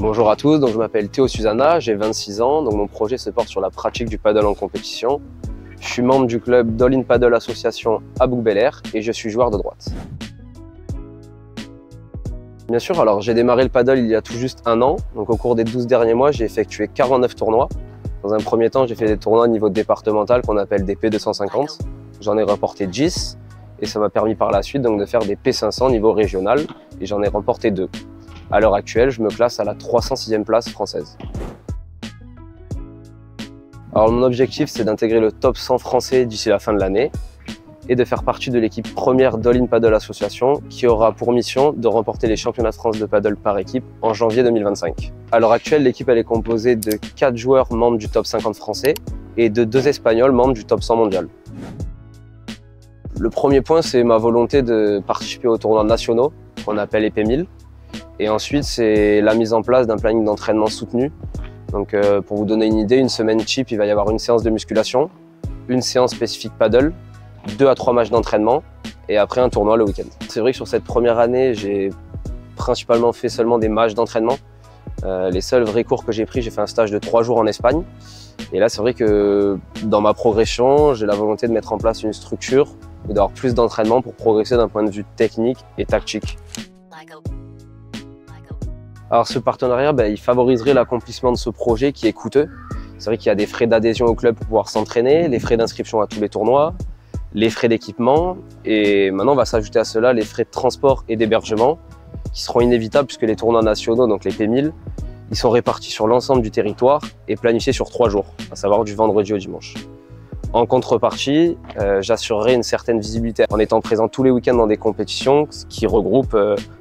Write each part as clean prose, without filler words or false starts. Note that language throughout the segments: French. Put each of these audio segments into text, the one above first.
Bonjour à tous, donc je m'appelle Théo Susanna, j'ai 26 ans, donc mon projet se porte sur la pratique du paddle en compétition. Je suis membre du club d'All In Paddle Association à Bouc-Bel-Air et je suis joueur de droite. Bien sûr, alors j'ai démarré le paddle il y a tout juste un an, donc au cours des 12 derniers mois j'ai effectué 49 tournois. Dans un premier temps j'ai fait des tournois au niveau départemental qu'on appelle des P250, j'en ai remporté 10 et ça m'a permis par la suite donc de faire des P500 au niveau régional et j'en ai remporté 2. À l'heure actuelle, je me classe à la 306e place française. Alors mon objectif, c'est d'intégrer le top 100 français d'ici la fin de l'année et de faire partie de l'équipe première d'All In Paddle Association qui aura pour mission de remporter les championnats de France de paddle par équipe en janvier 2025. À l'heure actuelle, l'équipe elle est composée de 4 joueurs membres du top 50 français et de 2 Espagnols membres du top 100 mondial. Le premier point, c'est ma volonté de participer aux tournois nationaux qu'on appelle les P1000. Et ensuite, c'est la mise en place d'un planning d'entraînement soutenu. Donc, pour vous donner une idée, une semaine type, il va y avoir une séance de musculation, une séance spécifique paddle, 2 à 3 matchs d'entraînement et après un tournoi le week-end. C'est vrai que sur cette première année, j'ai principalement fait seulement des matchs d'entraînement. Les seuls vrais cours que j'ai pris, j'ai fait un stage de 3 jours en Espagne. Et là, c'est vrai que dans ma progression, j'ai la volonté de mettre en place une structure et d'avoir plus d'entraînement pour progresser d'un point de vue technique et tactique. Alors ce partenariat, il favoriserait l'accomplissement de ce projet qui est coûteux. C'est vrai qu'il y a des frais d'adhésion au club pour pouvoir s'entraîner, les frais d'inscription à tous les tournois, les frais d'équipement et maintenant on va s'ajouter à cela les frais de transport et d'hébergement qui seront inévitables puisque les tournois nationaux, donc les P1000, ils sont répartis sur l'ensemble du territoire et planifiés sur 3 jours, à savoir du vendredi au dimanche. En contrepartie, j'assurerai une certaine visibilité en étant présent tous les week-ends dans des compétitions qui regroupent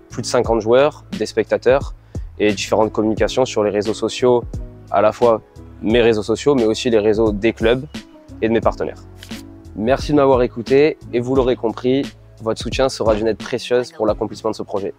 plus de 50 joueurs, des spectateurs et différentes communications sur les réseaux sociaux, à la fois mes réseaux sociaux, mais aussi les réseaux des clubs et de mes partenaires. Merci de m'avoir écouté et vous l'aurez compris, votre soutien sera d'une aide précieuse pour l'accomplissement de ce projet.